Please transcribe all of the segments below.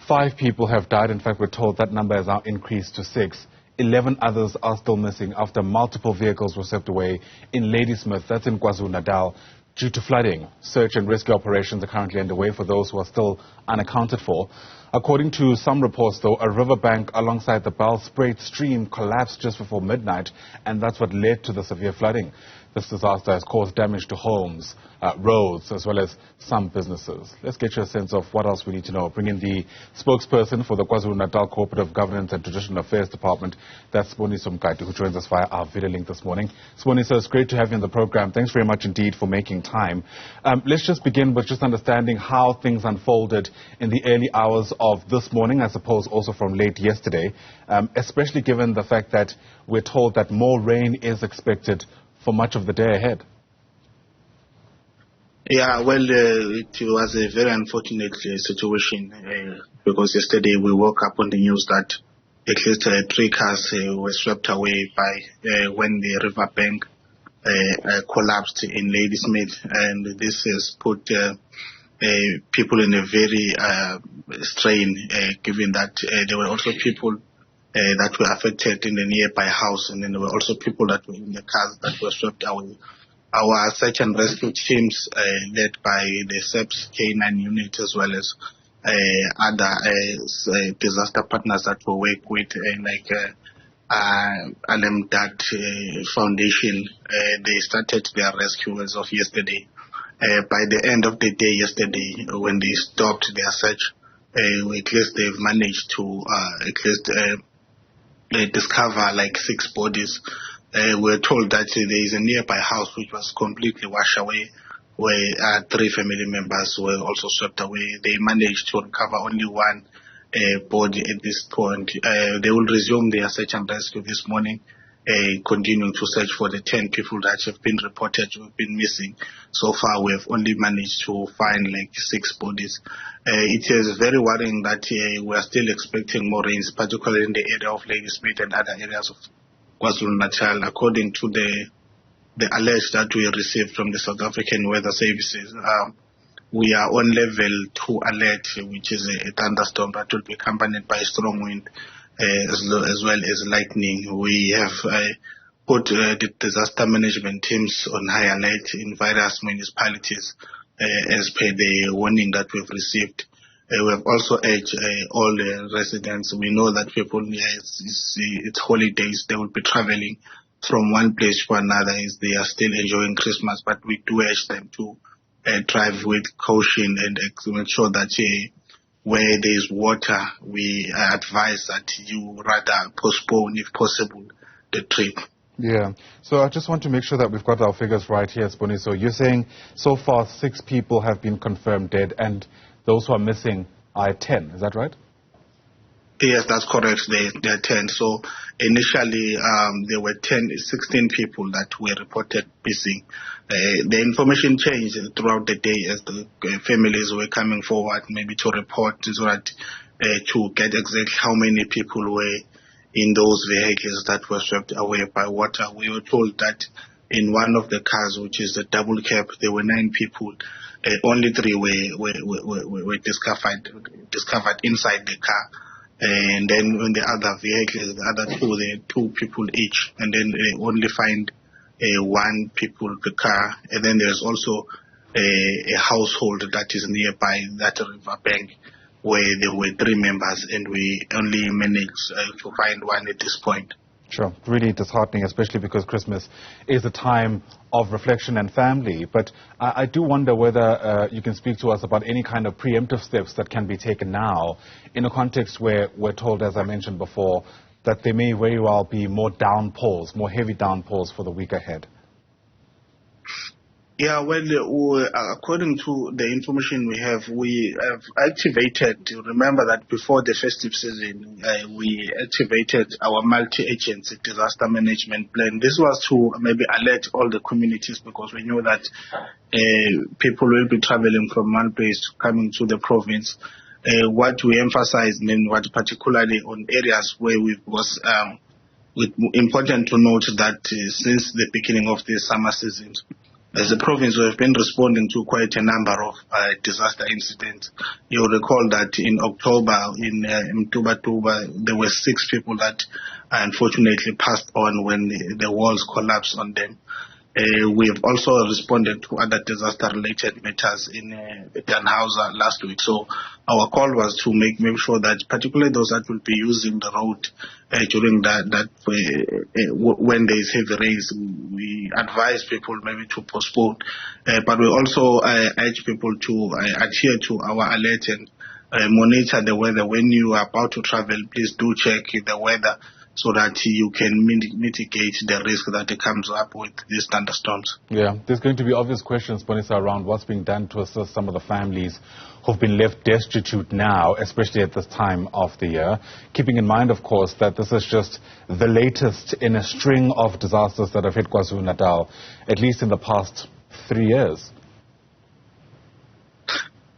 5 people have died. In fact, we're told that number has now increased to 6. 11 others are still missing after multiple vehicles were swept away in Ladysmith, that's in KwaZulu-Natal, due to flooding. Search and rescue operations are currently underway for those who are still unaccounted for. According to some reports, though, a riverbank alongside the Bells Spruit stream collapsed just before midnight, and that's what led to the severe flooding. This disaster has caused damage to homes, roads, as well as some businesses. Let's get you a sense of what else we need to know. Bring in the spokesperson for the KwaZulu-Natal Cooperative Governance and Traditional Affairs Department, that's Siboniso Mngadi, who joins us via our video link this morning. Siboniso, it's great to have you on the program. Thanks very much indeed for making time. Let's just begin with just understanding how things unfolded in the early hours of this morning, I suppose also from late yesterday, especially given the fact that we're told that more rain is expected for much of the day ahead. Yeah, well, it was a very unfortunate situation because yesterday we woke up on the news that at least 3 cars were swept away by when the riverbank collapsed in Ladysmith, and this has put people in a very strain, given that there were also people that were affected in the nearby house, and then there were also people that were in the cars that were swept away. Our search and rescue teams, led by the SEPS K9 unit as well as other disaster partners that we work with, like Alemdad Foundation, they started their rescue as of yesterday. By the end of the day yesterday, when they stopped their search, at least they've managed to discover like 6 bodies. We're told that there is a nearby house which was completely washed away, where 3 family members were also swept away. They managed to recover only 1 body at this point. They will resume their search and rescue this morning, continuing to search for the 10 people that have been reported to have been missing. So far, we have only managed to find like 6 bodies. It is very worrying that we are still expecting more rains, particularly in the area of Ladysmith and other areas of KwaZulu-Natal. According to the alerts that we received from the South African Weather Services, we are on level 2 alert, which is a thunderstorm that will be accompanied by strong wind, as well as lightning. We have put the disaster management teams on high alert in various municipalities as per the warning that we've received. We have also urged all the residents. We know that people, it's holidays, they will be traveling from one place to another as they are still enjoying Christmas, but we do urge them to drive with caution and make sure that where there is water, we advise that you rather postpone, if possible, the trip. Yeah. So I just want to make sure that we've got our figures right here, Siboniso. You're saying so far 6 people have been confirmed dead, and those who are missing are 10. Is that right? Yes, that's correct. There are 10. So initially, there were 16 people that were reported missing. The information changed throughout the day as the families were coming forward, maybe to report so that to get exactly how many people were in those vehicles that were swept away by water. We were told that in one of the cars, which is a double cab, there were 9 people. Only 3 were discovered inside the car. And then in the other vehicles, the other 2, there are 2 people each. And then they only find 1 people per car. And then there's also a household that is nearby that riverbank, where there were 3 members, and we only managed to find 1 at this point. Sure. Really disheartening, especially because Christmas is a time of reflection and family. But I do wonder whether you can speak to us about any kind of preemptive steps that can be taken now in a context where we're told, as I mentioned before, that there may very well be more downpours, more heavy downpours for the week ahead. Yeah, well, according to the information we have activated, remember that before the festive season, we activated our multi-agency disaster management plan. This was to maybe alert all the communities, because we know that people will be traveling from one place coming to the province. What we emphasize, particularly on areas where it was important to note that since the beginning of the summer season, As a province, we have been responding to quite a number of disaster incidents. You'll recall that in October in Mtuba, there were 6 people that unfortunately passed on when the walls collapsed on them. We have also responded to other disaster-related matters in Danhauser last week. So our call was to make sure that particularly those that will be using the road during when there is heavy rains, we advise people maybe to postpone. But we also urge people to adhere to our alert and monitor the weather. When you are about to travel, please do check the weather, so that you can mitigate the risk that comes up with these thunderstorms. Yeah, there's going to be obvious questions, Siboniso, around what's being done to assist some of the families who've been left destitute now, especially at this time of the year. Keeping in mind, of course, that this is just the latest in a string of disasters that have hit KwaZulu-Natal, at least in the past 3 years.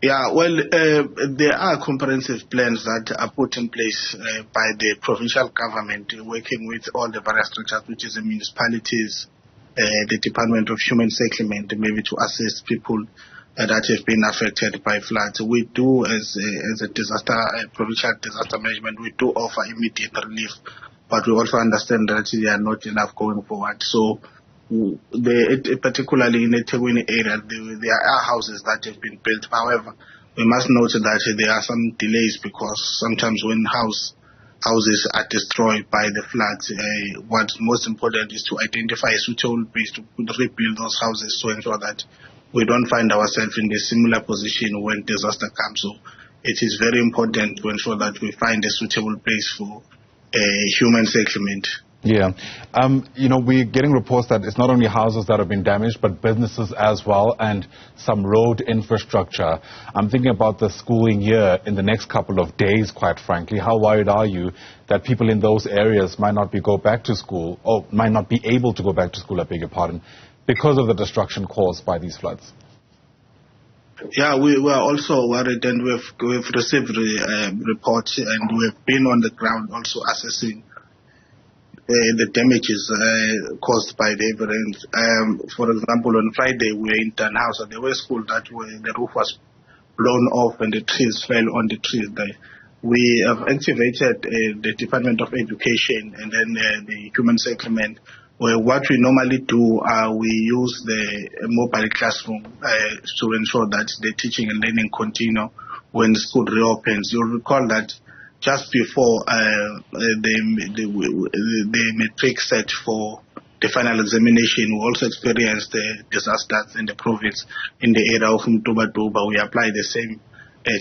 Yeah, well, there are comprehensive plans that are put in place by the provincial government, working with all the various structures, which is the municipalities, the Department of Human Settlement, maybe to assist people that have been affected by floods. We do, as a provincial disaster management, we do offer immediate relief, but we also understand that they are not enough going forward. So, particularly in the Tegwini area, there are houses that have been built. However, we must note that there are some delays, because sometimes when houses are destroyed by the floods, what's most important is to identify a suitable place to rebuild those houses to ensure that we don't find ourselves in a similar position when disaster comes. So it is very important to ensure that we find a suitable place for human settlement. Yeah. We're getting reports that it's not only houses that have been damaged, but businesses as well, and some road infrastructure. I'm thinking about the schooling year in the next couple of days, quite frankly. How worried are you that people in those areas might not be able to go back to school, I beg your pardon, because of the destruction caused by these floods? Yeah, we are also worried, and we've received reports, and we've been on the ground also assessing the damages caused by the heavy rains. For example, on Friday we were in Danhauser. There were schools that the roof was blown off and the trees fell on the trees there. We have activated the Department of Education and then the Human Settlement. What we normally do, we use the mobile classroom to ensure that the teaching and learning continue when school reopens. You'll recall that just before the matric set for the final examination, we also experienced the disasters in the province. In the area of Mtuba, we applied the same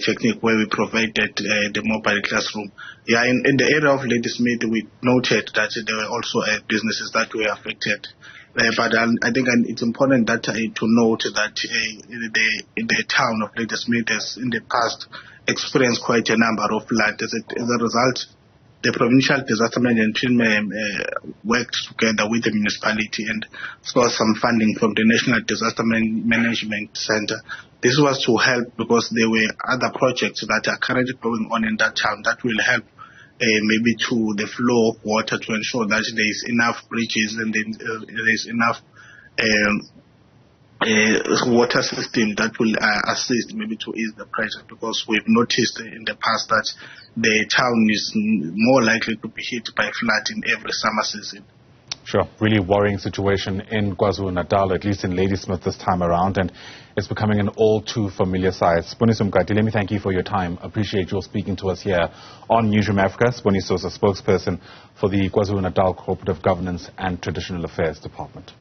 technique where we provided the mobile classroom. Yeah, in the area of Ladysmith, we noted that there were also businesses that were affected. But I think it's important that to note that the town of Ladysmith has in the past experienced quite a number of floods. As a result, the provincial disaster management team worked together with the municipality and sought some funding from the National Disaster Management Center. This was to help, because there were other projects that are currently going on in that town that will help maybe to the flow of water, to ensure that there is enough bridges and there is enough water system that will assist maybe to ease the pressure, because we've noticed in the past that the town is more likely to be hit by flood in every summer season. Sure. Really worrying situation in KwaZulu-Natal, at least in Ladysmith this time around, and it's becoming an all too familiar sight. Siboniso Mngadi, let me thank you for your time. Appreciate your speaking to us here on Newzroom Afrika. Siboniso is a spokesperson for the KwaZulu-Natal Cooperative Governance and Traditional Affairs Department.